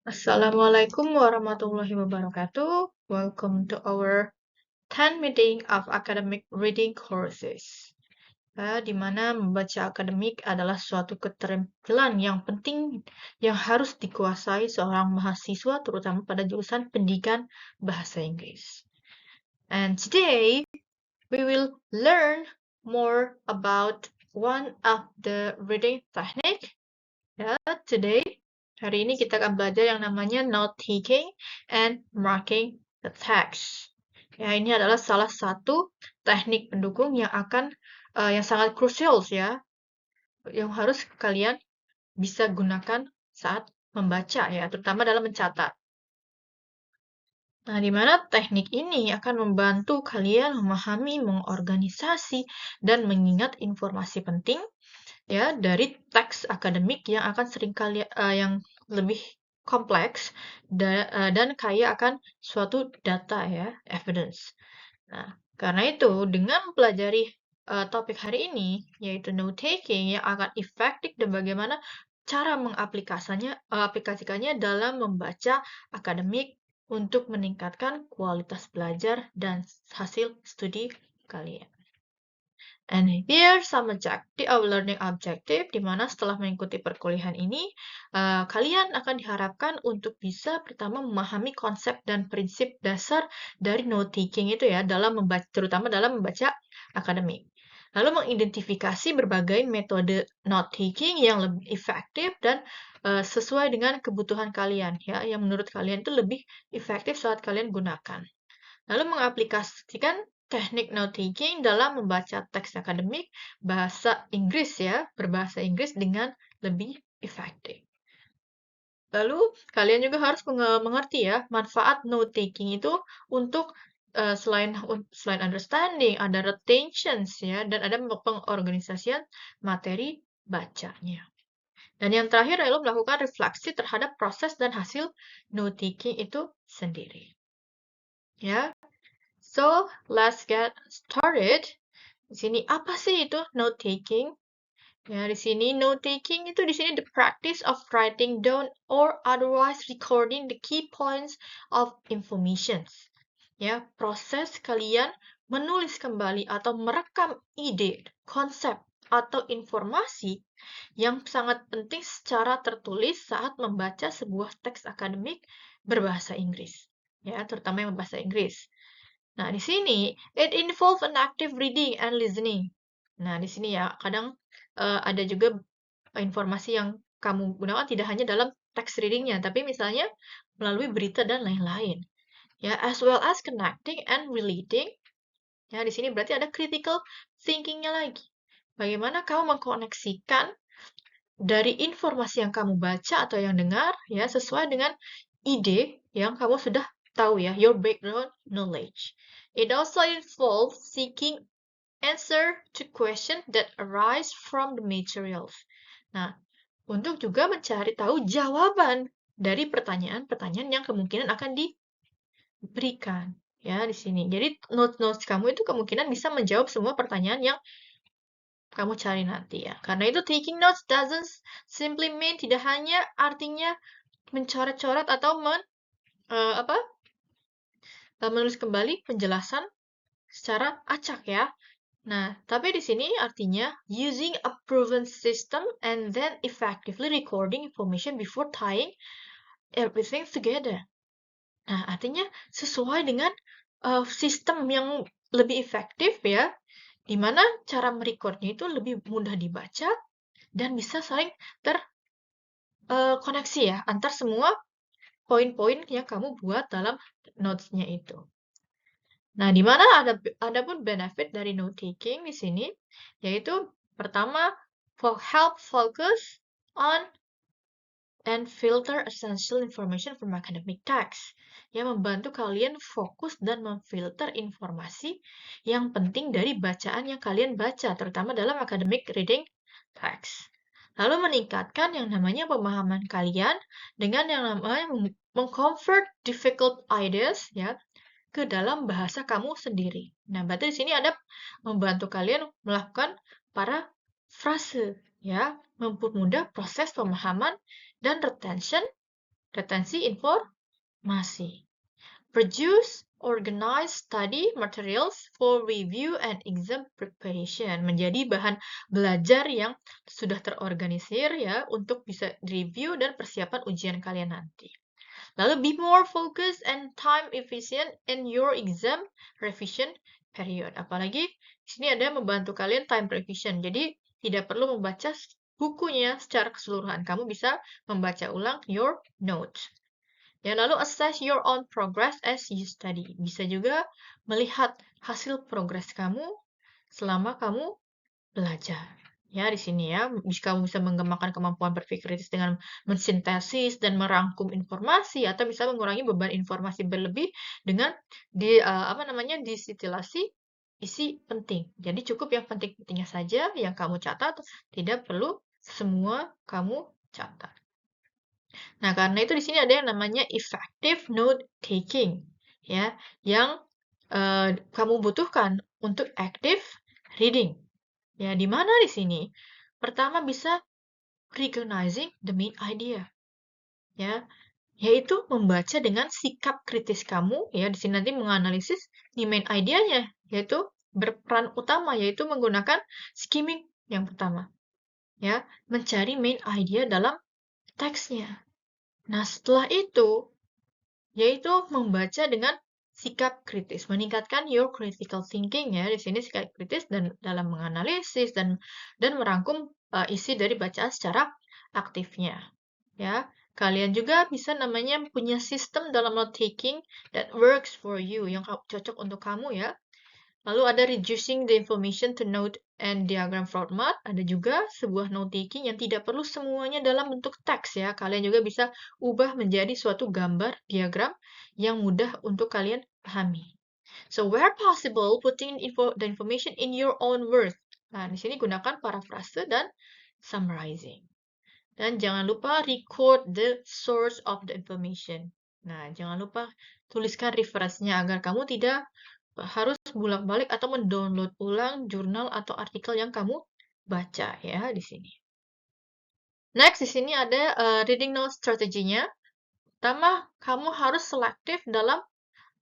Assalamualaikum warahmatullahi wabarakatuh. Welcome to our 10 meeting of academic reading courses. Di mana membaca akademik adalah suatu keterampilan yang penting yang harus dikuasai seorang mahasiswa terutama pada jurusan pendidikan bahasa Inggris. And today we will learn more about one of the reading technique. Today hari ini kita akan belajar yang namanya note-taking and marking the text. Ini adalah salah satu teknik pendukung yang yang sangat krusial yang harus kalian bisa gunakan saat membaca terutama dalam mencatat. Nah, di mana teknik ini akan membantu kalian memahami, mengorganisasi, dan mengingat informasi penting dari teks akademik yang akan yang lebih kompleks dan kaya akan suatu data evidence. Nah, karena itu dengan mempelajari topik hari ini yaitu note taking yang akan efektif dan bagaimana cara aplikasikannya dalam membaca akademik untuk meningkatkan kualitas belajar dan hasil studi kalian. And here some objective learning objective, di mana setelah mengikuti perkuliahan ini, kalian akan diharapkan untuk bisa pertama memahami konsep dan prinsip dasar dari note-taking itu terutama dalam membaca akademik. Lalu mengidentifikasi berbagai metode note-taking yang lebih efektif dan sesuai dengan kebutuhan kalian, yang menurut kalian itu lebih efektif saat kalian gunakan. Lalu mengaplikasikan teknik note-taking dalam membaca teks akademik bahasa Inggris berbahasa Inggris dengan lebih efektif. Lalu kalian juga harus mengerti manfaat note-taking itu untuk selain understanding, ada retention dan ada pengorganisasian materi bacanya. Dan yang terakhir adalah melakukan refleksi terhadap proses dan hasil note-taking itu sendiri. So, let's get started. Di sini apa sih itu note-taking? Di sini note-taking itu di sini the practice of writing down or otherwise recording the key points of information. Proses kalian menulis kembali atau merekam ide, konsep, atau informasi yang sangat penting secara tertulis saat membaca sebuah teks akademik berbahasa Inggris. Terutama yang berbahasa Inggris. Nah, di sini it involves an active reading and listening. Nah, di sini kadang ada juga informasi yang kamu gunakan tidak hanya dalam text readingnya, tapi misalnya melalui berita dan lain-lain. As well as connecting and relating. Di sini berarti ada critical thinking-nya lagi. Bagaimana kamu mengkoneksikan dari informasi yang kamu baca atau yang dengar sesuai dengan ide yang kamu sudah tahu your background knowledge. It also involves seeking answer to questions that arise from the materials. Nah, untuk juga mencari tahu jawaban dari pertanyaan-pertanyaan yang kemungkinan akan diberikan di sini. Jadi notes kamu itu kemungkinan bisa menjawab semua pertanyaan yang kamu cari nanti Karena itu taking notes doesn't simply mean tidak hanya artinya mencoret-coret atau menulis kembali penjelasan secara acak Nah, tapi di sini artinya using a proven system and then effectively recording information before tying everything together. Nah, artinya sesuai dengan sistem yang lebih efektif di mana cara merecordnya itu lebih mudah dibaca dan bisa saling terkoneksi antar semua poin-poin yang kamu buat dalam notes-nya itu. Nah, di mana ada pun benefit dari note-taking di sini, yaitu pertama, help focus on and filter essential information from academic text, yang membantu kalian fokus dan memfilter informasi yang penting dari bacaan yang kalian baca, terutama dalam academic reading text. Lalu meningkatkan yang namanya pemahaman kalian dengan yang namanya mengconvert difficult ideas ke dalam bahasa kamu sendiri. Nah, berarti di sini ada membantu kalian melakukan para frase mempermudah proses pemahaman dan retention retensi informasi. Produce organized study materials for review and exam preparation. Menjadi bahan belajar yang sudah terorganisir ya untuk bisa review dan persiapan ujian kalian nanti. Lalu be more focused and time efficient in your exam revision period. Apalagi di sini ada membantu kalian time revision. Jadi tidak perlu membaca bukunya secara keseluruhan. Kamu bisa membaca ulang your notes. Ya, lalu assess your own progress as you study. Bisa juga melihat hasil progres kamu selama kamu belajar. Ya, di sini ya, kamu bisa mengembangkan kemampuan berpikir kritis dengan mensintesis dan merangkum informasi atau bisa mengurangi beban informasi berlebih dengan distilasi isi penting. Jadi cukup yang penting-pentingnya saja yang kamu catat, tidak perlu semua kamu catat. Nah, karena itu di sini ada yang namanya effective note taking, ya, yang kamu butuhkan untuk active reading. Ya, di mana di sini? Pertama bisa recognizing the main idea, ya, yaitu membaca dengan sikap kritis kamu, ya, di sini nanti menganalisis di main idea-nya, yaitu berperan utama, yaitu menggunakan skimming yang pertama, ya, mencari main idea dalam teksnya. Nah, setelah itu, yaitu membaca dengan sikap kritis, meningkatkan your critical thinking ya. Di sini sikap kritis dan dalam menganalisis dan merangkum isi dari bacaan secara aktifnya. Ya, kalian juga bisa namanya punya sistem dalam note taking that works for you yang cocok untuk kamu ya. Lalu ada reducing the information to note and diagram format. Ada juga sebuah note taking yang tidak perlu semuanya dalam bentuk teks ya. Kalian juga bisa ubah menjadi suatu gambar diagram yang mudah untuk kalian pahami. So where possible, putting the information in your own words. Nah, di sini gunakan paraphrase dan summarizing. Dan jangan lupa record the source of the information. Nah, jangan lupa tuliskan reference-nya agar kamu tidak harus bolak-balik atau mendownload ulang jurnal atau artikel yang kamu baca ya di sini. Next, di sini ada reading notes strateginya. Pertama, kamu harus selektif dalam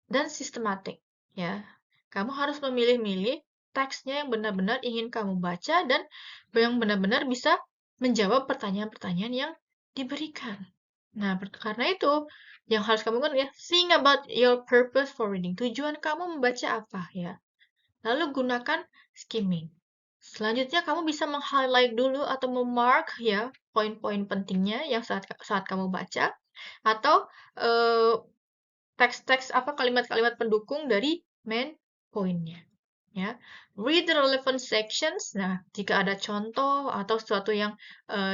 dan sistematik ya. Kamu harus memilih-milih teksnya yang benar-benar ingin kamu baca dan yang benar-benar bisa menjawab pertanyaan-pertanyaan yang diberikan. Nah, karena itu yang harus kamu kan ya, think about your purpose for reading. Tujuan kamu membaca apa ya? Lalu gunakan skimming. Selanjutnya kamu bisa meng-highlight dulu atau memark ya poin-poin pentingnya yang saat kamu baca atau teks-teks kalimat-kalimat pendukung dari main poinnya. Ya, read the relevant sections. Nah, jika ada contoh atau sesuatu yang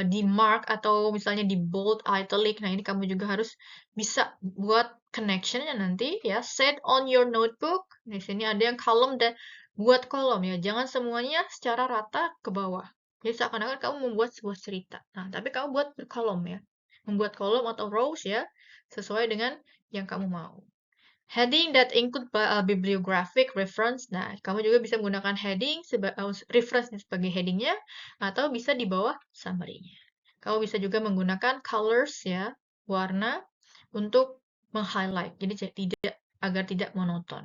di mark atau misalnya di bold, italic, nah ini kamu juga harus bisa buat connectionnya nanti ya. Set on your notebook. Di sini ada yang column dan buat kolom ya. Jangan semuanya secara rata ke bawah. Jadi seakan-akan kamu membuat sebuah cerita. Nah, tapi kamu buat berkolom ya. Membuat kolom atau rows ya, sesuai dengan yang kamu mau. Heading that include bibliographic reference. Nah, kamu juga bisa menggunakan heading reference sebagai headingnya atau bisa di bawah summary-nya. Kamu bisa juga menggunakan colors ya, warna untuk meng-highlight. Jadi agar tidak monoton.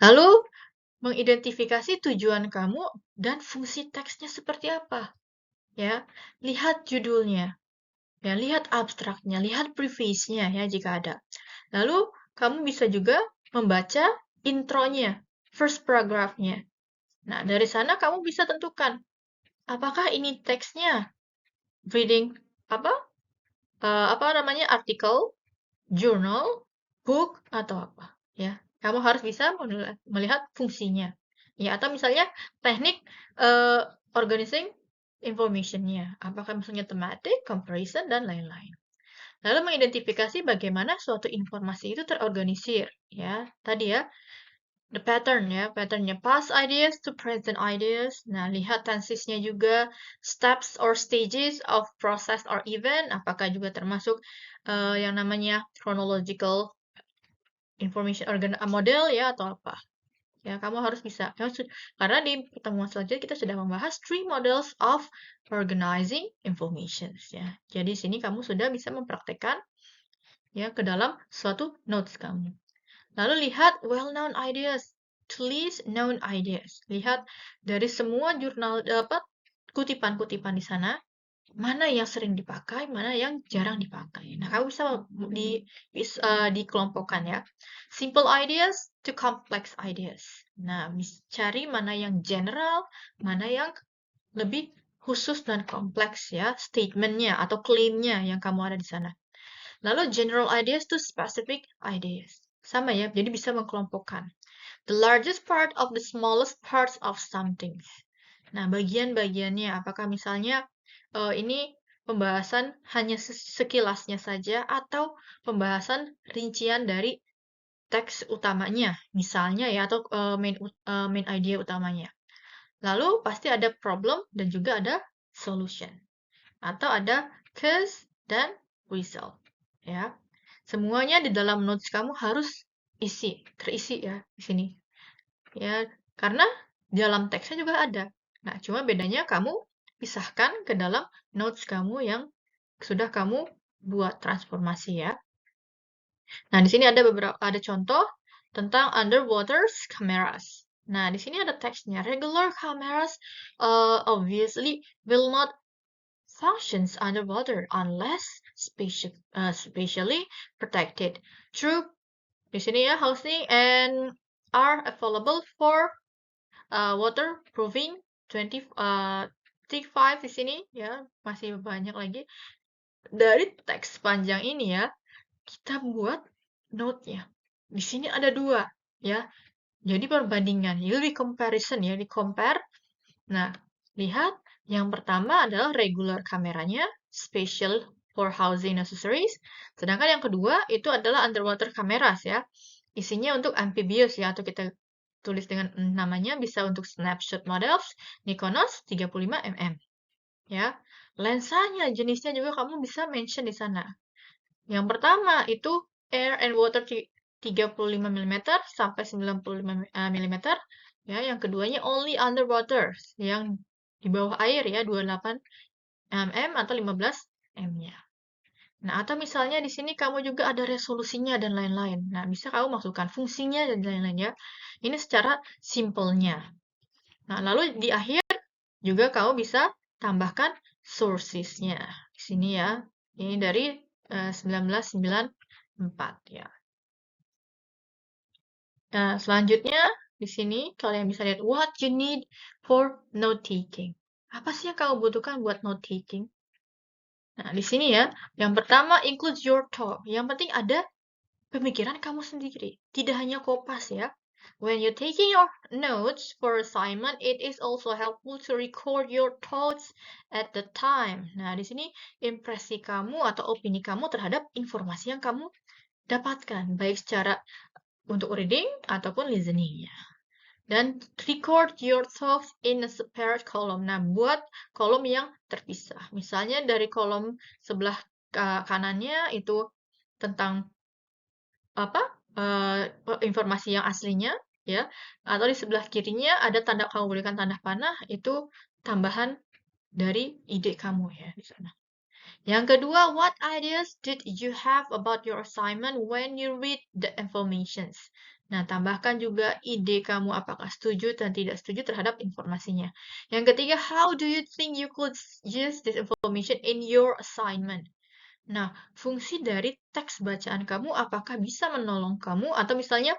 Lalu mengidentifikasi tujuan kamu dan fungsi teksnya seperti apa. Ya, lihat judulnya. Ya, lihat abstraknya, lihat preface-nya ya jika ada. Lalu kamu bisa juga membaca intronya, first paragraph-nya. Nah, dari sana kamu bisa tentukan apakah ini teksnya reading artikel, journal, book atau apa ya. Kamu harus bisa melihat fungsinya. Ya, atau misalnya teknik organizing information-nya. Apakah misalnya thematic, comparison dan lain-lain. Lalu mengidentifikasi bagaimana suatu informasi itu terorganisir, ya. Tadi ya, the pattern ya, patternnya past ideas to present ideas. Nah, lihat tensesnya juga, steps or stages of process or event, apakah juga termasuk yang namanya chronological information model ya atau apa. Ya, kamu harus bisa. Karena di pertemuan selanjutnya kita sudah membahas 3 models of organizing information ya. Jadi sini kamu sudah bisa mempraktekkan ya ke dalam suatu notes kamu. Lalu lihat well-known ideas, tulis known ideas. Lihat dari semua jurnal dapat kutipan-kutipan di sana, mana yang sering dipakai, mana yang jarang dipakai. Nah, kamu bisa dikelompokkan ya. Simple ideas to complex ideas. Nah, cari mana yang general, mana yang lebih khusus dan kompleks ya, statementnya atau claimnya yang kamu ada di sana. Lalu general ideas to specific ideas. Sama ya, jadi bisa mengkelompokkan. The largest part of the smallest parts of something. Nah, bagian-bagiannya, apakah misalnya ini pembahasan hanya sekilasnya saja atau pembahasan rincian dari teks utamanya, misalnya ya, atau main idea utamanya. Lalu pasti ada problem dan juga ada solution. Atau ada cause dan result. Ya. Semuanya di dalam notes kamu harus terisi ya di sini. Ya, karena dalam teksnya juga ada. Nah, cuma bedanya kamu pisahkan ke dalam notes kamu yang sudah kamu buat transformasi ya. Nah, di sini ada contoh tentang underwater cameras. Nah, di sini ada teksnya. Regular cameras obviously will not functions underwater unless spatially protected. True. Di sini ya housing and are available for waterproofing 35 di sini ya, masih banyak lagi. Dari teks panjang ini ya, kita buat note-nya. Di sini ada 2 ya. Jadi perbandingan, jadi comparison ya, di-compare. Nah, lihat yang pertama adalah regular kameranya, special for housing accessories. Sedangkan yang kedua itu adalah underwater cameras ya. Isinya untuk amphibious ya, atau kita tulis dengan namanya bisa untuk snapshot models Nikonos 35 mm. Ya. Lensanya, jenisnya juga kamu bisa mention di sana. Yang pertama itu air and water 35 mm sampai 95 mm. Ya, yang keduanya only underwater, yang di bawah air ya, 28 mm atau 15 mm-nya. Nah, atau misalnya di sini kamu juga ada resolusinya dan lain-lain. Nah, bisa kamu masukkan fungsinya dan lain-lain ya. Ini secara simpelnya. Nah, lalu di akhir juga kamu bisa tambahkan sources-nya. Di sini ya. Ini dari 1994 ya. Nah, selanjutnya di sini kalian bisa lihat what you need for note taking. Apa sih yang kamu butuhkan buat note taking? Nah, di sini ya, yang pertama include your thought. Yang penting ada pemikiran kamu sendiri, tidak hanya kopas ya. When you're taking your notes for assignment, it is also helpful to record your thoughts at the time. Nah, di sini impresi kamu atau opini kamu terhadap informasi yang kamu dapatkan, baik secara untuk reading ataupun listening-nya. Dan record your thoughts in a separate column. Nah, buat kolom yang terpisah. Misalnya dari kolom sebelah kanannya itu tentang apa informasi yang aslinya ya, atau di sebelah kirinya ada tanda, kamu berikan tanda panah, itu tambahan dari ide kamu ya di sana. Yang kedua, what ideas did you have about your assignment when you read the informations? Nah, tambahkan juga ide kamu, apakah setuju dan tidak setuju terhadap informasinya. Yang ketiga, how do you think you could use this information in your assignment? Nah, fungsi dari teks bacaan kamu apakah bisa menolong kamu atau misalnya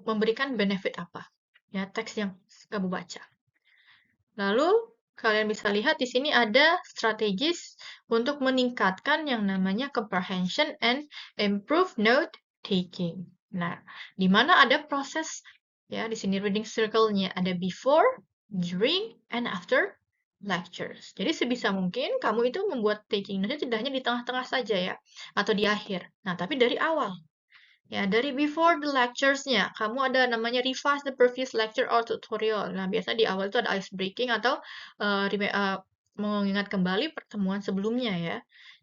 memberikan benefit apa? Ya, teks yang kamu baca. Lalu, kalian bisa lihat di sini ada strategis untuk meningkatkan yang namanya comprehension and improve note taking. Nah, di mana ada proses ya, di sini reading circle-nya ada before, during, and after lectures. Jadi sebisa mungkin kamu itu membuat taking note tidak hanya di tengah-tengah saja ya, atau di akhir. Nah, tapi dari awal. Ya, dari before the lectures-nya, kamu ada namanya revise the previous lecture or tutorial. Nah, biasanya di awal itu ada ice breaking atau mengingat kembali pertemuan sebelumnya ya.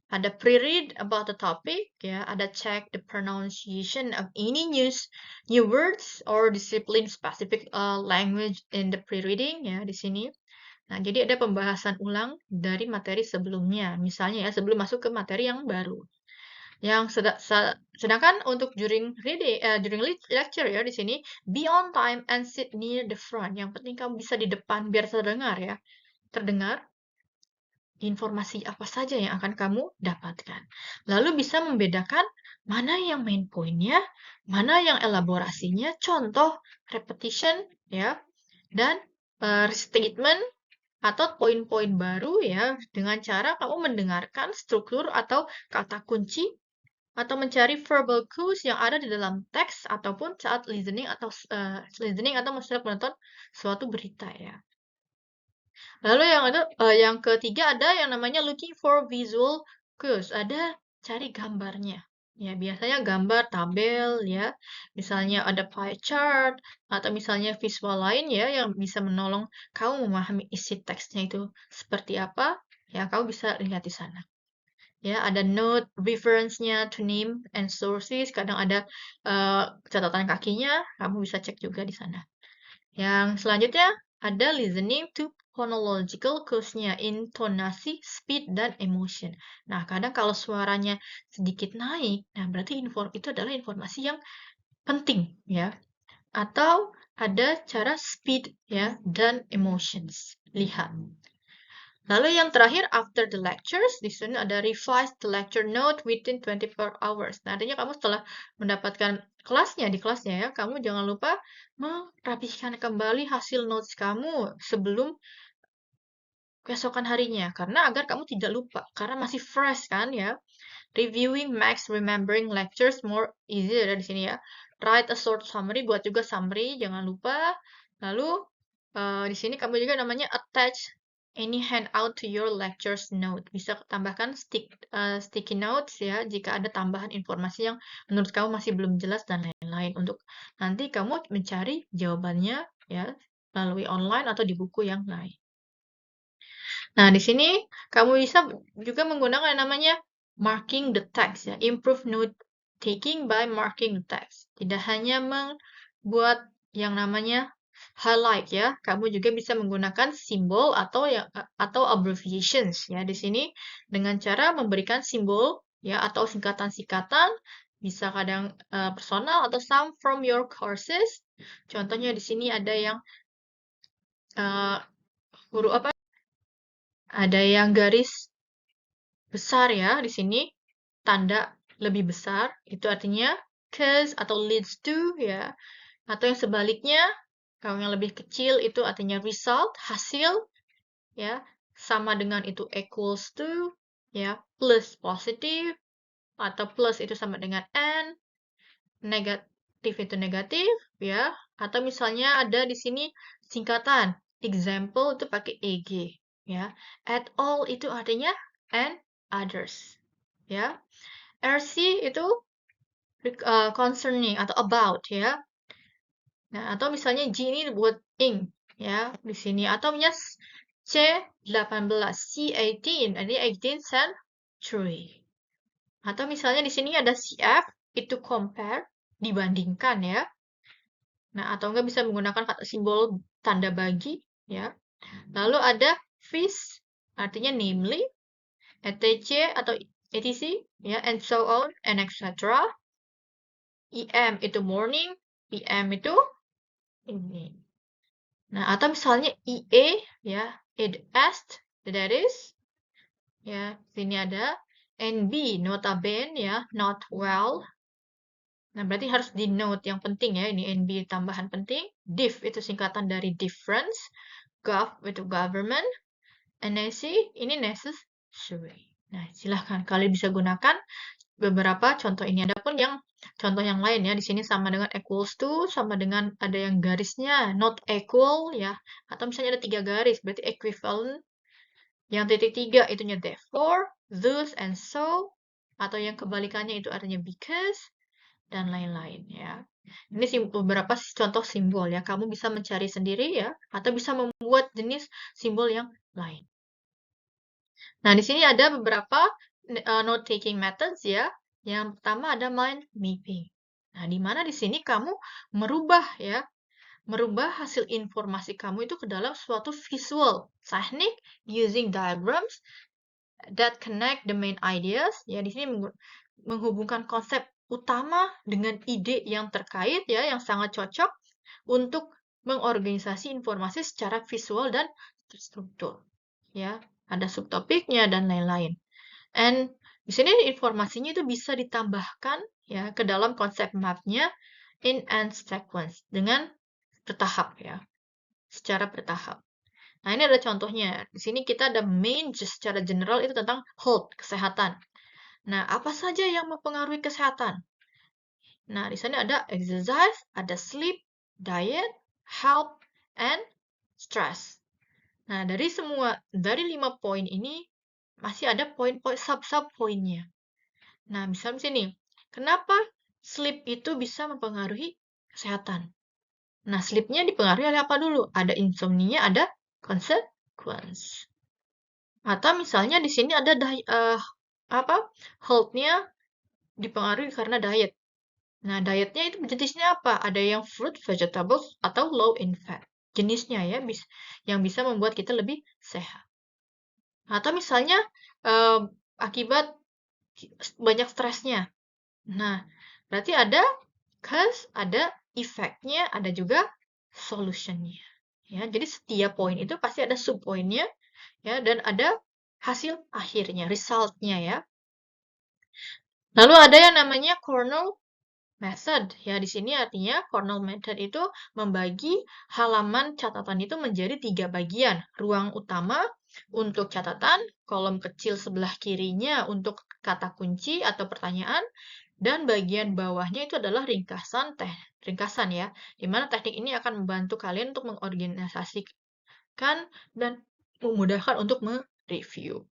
Ada pre-read about the topic, ya. Ada check the pronunciation of any new words or discipline-specific language in the pre-reading, ya, di sini. Nah, jadi ada pembahasan ulang dari materi sebelumnya. Misalnya ya, sebelum masuk ke materi yang baru. Sedangkan untuk during lecture ya di sini, be on time and sit near the front. Yang penting kamu bisa di depan biar terdengar ya. Terdengar informasi apa saja yang akan kamu dapatkan. Lalu bisa membedakan mana yang main poinnya, mana yang elaborasinya, contoh, repetition ya, dan statement atau poin-poin baru ya dengan cara kamu mendengarkan struktur atau kata kunci atau mencari verbal clues yang ada di dalam teks ataupun saat listening atau menonton suatu berita ya. Lalu yang ketiga ada yang namanya looking for visual cues, ada cari gambarnya. Ya, biasanya gambar tabel ya, misalnya ada pie chart atau misalnya visual lain ya yang bisa menolong kamu memahami isi teksnya itu seperti apa, ya kamu bisa lihat di sana. Ya, ada note reference-nya to name and sources, kadang ada catatan kakinya, kamu bisa cek juga di sana. Yang selanjutnya ada listening to phonological cues-nya, intonasi, speed, dan emotion. Nah, kadang kalau suaranya sedikit naik, nah berarti itu adalah informasi yang penting, ya. Atau ada cara speed, ya, dan emotions. Lihat. Lalu yang terakhir, after the lectures, di sini ada revise the lecture note within 24 hours. Nah, artinya kamu setelah mendapatkan di kelasnya ya, kamu jangan lupa merapihkan kembali hasil notes kamu sebelum keesokan harinya. Karena agar kamu tidak lupa, karena masih fresh kan ya. Reviewing makes remembering lectures more easier di sini ya. Write a short summary, buat juga summary, jangan lupa. Lalu di sini kamu juga namanya attach any handout to your lectures note. Bisa tambahkan sticky notes ya jika ada tambahan informasi yang menurut kamu masih belum jelas dan lain-lain untuk nanti kamu mencari jawabannya ya melalui online atau di buku yang lain. Nah, di sini kamu bisa juga menggunakan yang namanya marking the text ya, improve note taking by marking the text. Tidak hanya membuat yang namanya highlight ya, kamu juga bisa menggunakan simbol atau abbreviations ya di sini dengan cara memberikan simbol ya atau singkatan-singkatan bisa kadang personal atau some from your courses. Contohnya di sini ada yang huruf apa? Ada yang garis besar ya di sini, tanda lebih besar, itu artinya cause atau leads to ya. Atau yang sebaliknya, kalau yang lebih kecil itu artinya result, hasil ya, sama dengan itu equals to ya, plus positif atau plus itu sama dengan n, negatif itu negatif ya, atau misalnya ada di sini singkatan example itu pakai EG ya. At all itu artinya and others ya. RC itu concerning atau about ya. Nah, atau misalnya G ini buat ing ya di sini atau misalnya C18, C18, ini 18th century. Atau misalnya di sini ada CF itu compare, dibandingkan ya. Nah, atau enggak bisa menggunakan kata simbol tanda bagi ya. Lalu ada FIS artinya namely, ETC atau ETC ya, and so on and etc. EM itu morning, PM itu ini. Nah, atau misalnya IE ya, id est, that is ya, sini ada NB notabene ya, not well. Nah, berarti harus di note yang penting ya, ini NB tambahan penting. Diff itu singkatan dari difference, gov itu government, NAC ini necessary. Nah, silahkan kalian bisa gunakan beberapa contoh ini. Adapun yang contoh yang lain ya, di sini sama dengan equals to, sama dengan ada yang garisnya not equal ya, atau misalnya ada 3 garis, berarti equivalent. Yang titik 3 itunya therefore, thus, and so, atau yang kebalikannya itu artinya because, dan lain-lain ya. Ini beberapa contoh simbol ya, kamu bisa mencari sendiri ya, atau bisa membuat jenis simbol yang lain. Nah, di sini ada beberapa note-taking methods ya. Yang pertama ada mind mapping. Nah, di mana di sini kamu merubah hasil informasi kamu itu ke dalam suatu visual teknik using diagrams that connect the main ideas. Ya, di sini menghubungkan konsep utama dengan ide yang terkait ya, yang sangat cocok untuk mengorganisasi informasi secara visual dan terstruktur. Ya, ada subtopiknya dan lain-lain. And di sini informasinya itu bisa ditambahkan ya ke dalam konsep mapnya in and sequence dengan bertahap ya, secara bertahap. Nah, ini ada contohnya. Di sini kita ada main secara general itu tentang health, kesehatan. Nah, apa saja yang mempengaruhi kesehatan? Nah, di sana ada exercise, ada sleep, diet, health, and stress. Nah, dari 5 poin ini masih ada poin-poin sub-sub poinnya. Nah, misalnya di sini, kenapa sleep itu bisa mempengaruhi kesehatan? Nah, sleep-nya dipengaruhi oleh apa dulu? Ada insomnia, ada consequence. Atau misalnya di sini ada health-nya dipengaruhi karena diet. Nah, dietnya itu jenisnya apa? Ada yang fruit, vegetables, atau low in fat. Jenisnya ya, yang bisa membuat kita lebih sehat. Atau misalnya akibat banyak stresnya. Nah, berarti ada cause, ada effect-nya, ada juga solution-nya. Ya, jadi setiap poin itu pasti ada sub-poinnya, ya, dan ada hasil akhirnya, result-nya ya. Lalu ada yang namanya Cornell method. Ya, di sini artinya Cornell method itu membagi halaman catatan itu menjadi 3 bagian. Ruang utama untuk catatan, kolom kecil sebelah kirinya untuk kata kunci atau pertanyaan, dan bagian bawahnya itu adalah ringkasan ya, di mana teknik ini akan membantu kalian untuk mengorganisasikan dan memudahkan untuk mereview.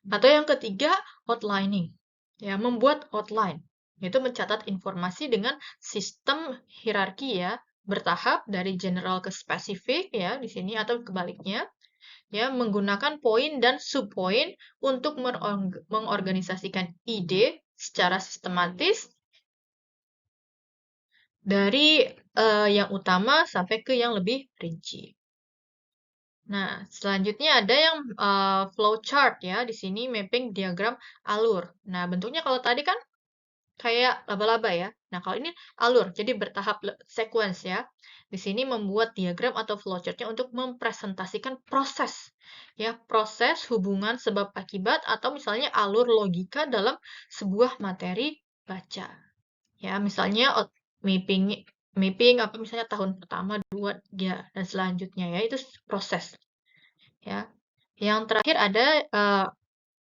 Atau yang ketiga, outlining. Ya, membuat outline, yaitu mencatat informasi dengan sistem hierarki ya, bertahap dari general ke spesifik ya di sini atau kebaliknya. Ya, menggunakan poin dan subpoin untuk mengorganisasikan ide secara sistematis dari yang utama sampai ke yang lebih rinci. Nah, selanjutnya ada yang flowchart ya, di sini mapping diagram alur. Nah, bentuknya kalau tadi kan kayak laba-laba ya. Nah, kalau ini alur, jadi bertahap sequence ya. Di sini membuat diagram atau flowchart-nya untuk mempresentasikan proses. Ya, proses hubungan sebab akibat atau misalnya alur logika dalam sebuah materi baca. Ya, misalnya mapping apa misalnya tahun pertama, 2, 3 dan selanjutnya ya, itu proses. Ya. Yang terakhir ada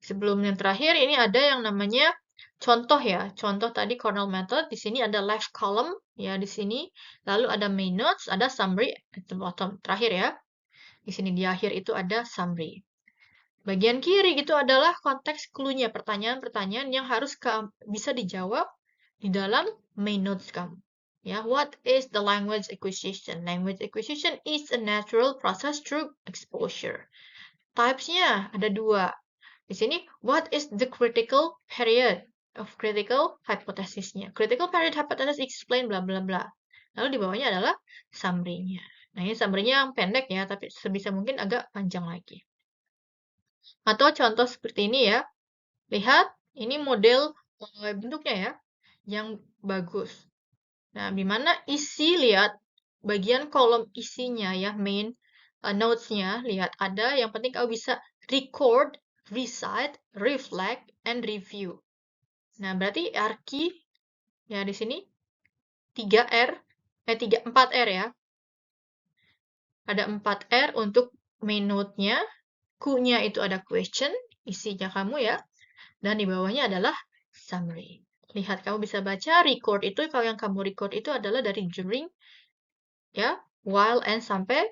sebelum yang terakhir ini ada yang namanya contoh ya. Contoh tadi Cornell method, di sini ada left column ya di sini, lalu ada main notes, ada summary at the bottom. Terakhir ya. Di sini di akhir itu ada summary. Bagian kiri itu adalah konteks clue-nya, pertanyaan-pertanyaan yang harus bisa dijawab di dalam main notes kamu. Ya, what is the language acquisition? Language acquisition is a natural process through exposure. Types-nya ada 2. Di sini, what is the critical period of critical hypothesis-nya? Critical period hypothesis explain bla bla bla. Lalu di bawahnya adalah summary-nya. Nah, ini summary-nya yang pendek ya, tapi sebisa mungkin agak panjang lagi. Atau contoh seperti ini ya. Lihat, ini model bentuknya ya, yang bagus. Nah, di mana isi, lihat bagian kolom isinya ya, main notes-nya, lihat ada yang penting kamu bisa record, recite, reflect, and review. Nah, berarti R-key ya di sini 4R ya. Ada 4R untuk main note-nya, Q-nya itu ada question, isinya kamu ya, dan di bawahnya adalah summary. Lihat, kamu bisa baca record itu, kalau yang kamu record itu adalah dari during, ya, while, and sampai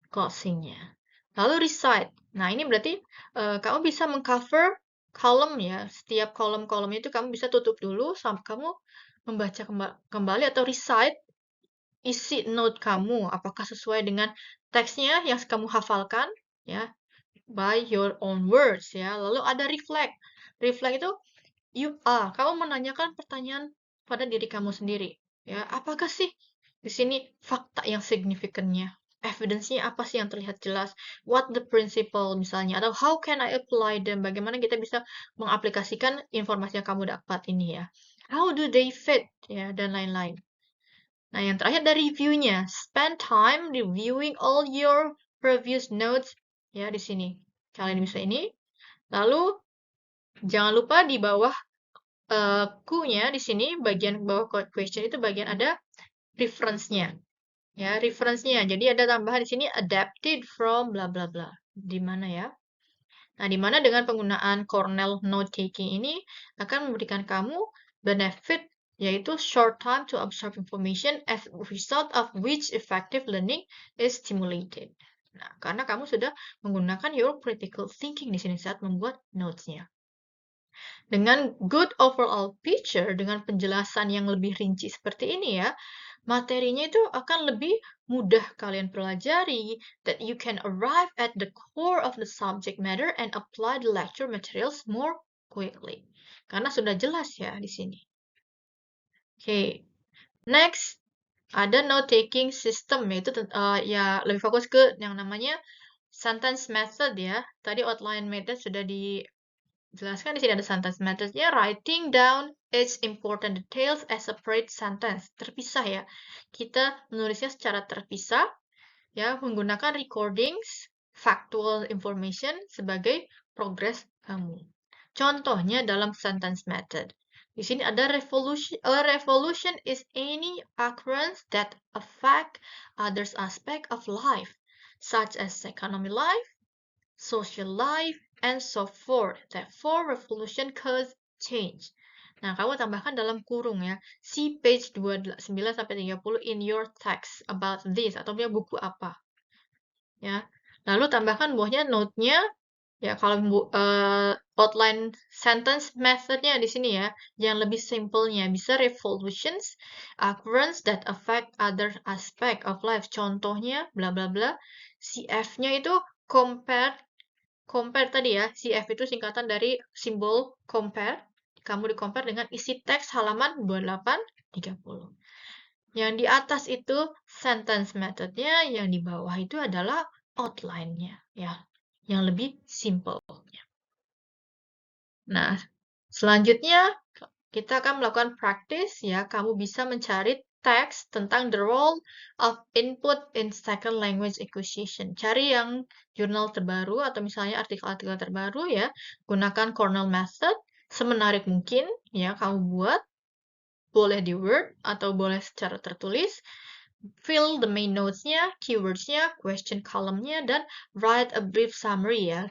closing-nya. Lalu recite. Nah, ini berarti kamu bisa mengcover kolom ya. Setiap kolom-kolomnya itu kamu bisa tutup dulu sampai kamu membaca kembali atau recite isi note kamu. Apakah sesuai dengan teksnya yang kamu hafalkan ya, by your own words ya. Lalu ada reflect. Reflect itu kamu menanyakan pertanyaan pada diri kamu sendiri. Ya, apakah sih di sini fakta yang signifikannya? Evidence-nya apa sih yang terlihat jelas? What the principle misalnya? Atau how can I apply them? Bagaimana kita bisa mengaplikasikan informasi yang kamu dapat ini ya? How do they fit? Ya, dan lain-lain. Nah, yang terakhir ada review-nya. Spend time reviewing all your previous notes. Ya, di sini. Kalian bisa ini. Lalu, jangan lupa di bawah Q-nya di sini, bagian bawah question itu bagian ada reference-nya. Ya, reference-nya. Jadi ada tambahan di sini adapted from bla bla bla. Di mana ya? Nah, di mana dengan penggunaan Cornell note-taking ini akan memberikan kamu benefit, yaitu short time to absorb information as a result of which effective learning is stimulated. Nah, karena kamu sudah menggunakan your critical thinking di sini saat membuat notes-nya. Dengan good overall picture, dengan penjelasan yang lebih rinci seperti ini ya, materinya itu akan lebih mudah kalian pelajari, that you can arrive at the core of the subject matter and apply the lecture materials more quickly. Karena sudah jelas ya di sini. Oke, next ada note-taking system, yaitu ya lebih fokus ke yang namanya sentence method ya. Tadi outline method sudah dijelaskan, di sini ada sentence methodnya, writing down its important details as separate sentence. Terpisah ya. Kita menulisnya secara terpisah ya, menggunakan recordings, factual information sebagai progress kamu. Contohnya dalam sentence method. Di sini ada revolution. A revolution is any occurrence that affect others aspect of life, such as economic life, social life, and so forth. Therefore, revolution cause change. Nah, kamu tambahkan dalam kurung ya. See page 29-30 in your text about this, atau punya buku apa. Ya. Lalu tambahkan bawahnya note-nya. Ya, kalau outline sentence method-nya di sini ya, yang lebih simpelnya bisa revolutions, occurrence that affect other aspect of life. Contohnya, bla bla bla. CF-nya itu compare tadi ya. CF itu singkatan dari simbol compare. Kamu di-compare dengan isi teks halaman 28-30. Yang di atas itu sentence method-nya, yang di bawah itu adalah outline-nya ya, yang lebih simple. Nah, selanjutnya kita akan melakukan practice ya. Kamu bisa mencari teks tentang the role of input in second language acquisition. Cari yang jurnal terbaru atau misalnya artikel-artikel terbaru ya. Gunakan Cornell method semenarik mungkin ya kamu buat. Boleh di Word atau boleh secara tertulis. Fill the main notes-nya, keywords-nya, question column-nya, dan write a brief summary ya.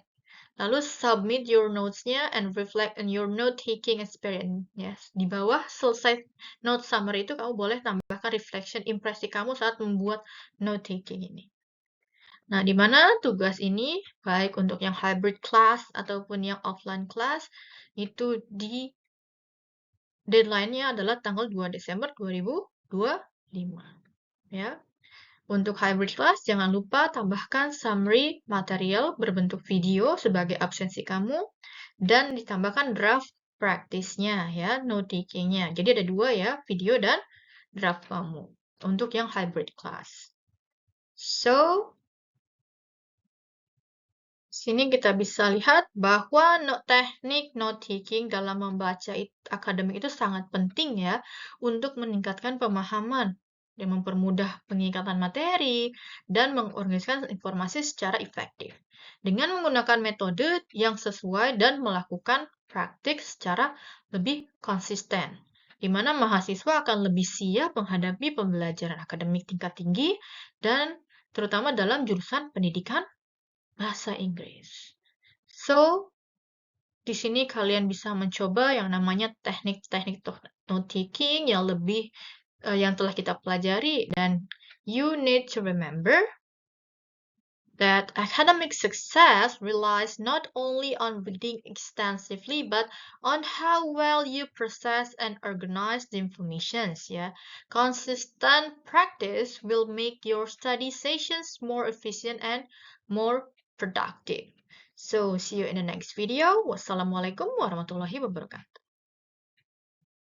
Lalu submit your notes-nya and reflect on your note-taking experience. Yes. Di bawah selesai note summary itu kamu boleh tambahkan reflection impresi kamu saat membuat note-taking ini. Nah, di mana tugas ini baik untuk yang hybrid class ataupun yang offline class itu di deadline-nya adalah tanggal 2 Desember 2025. Ya. Untuk hybrid class, jangan lupa tambahkan summary material berbentuk video sebagai absensi kamu, dan ditambahkan draft practice-nya, ya, note-taking-nya. Jadi ada 2 ya, video dan draft kamu untuk yang hybrid class. So, sini kita bisa lihat bahwa teknik note-taking dalam membaca akademik itu sangat penting ya untuk meningkatkan pemahaman dan mempermudah pengingatan materi dan mengorganisasikan informasi secara efektif. Dengan menggunakan metode yang sesuai dan melakukan praktik secara lebih konsisten, di mana mahasiswa akan lebih siap menghadapi pembelajaran akademik tingkat tinggi dan terutama dalam jurusan pendidikan bahasa Inggris. So, di sini kalian bisa mencoba yang namanya teknik-teknik note-taking yang telah kita pelajari, dan you need to remember that academic success relies not only on reading extensively but on how well you process and organize the information. Ya. Consistent practice will make your study sessions more efficient and more productive. So, see you in the next video. Wassalamualaikum warahmatullahi wabarakatuh.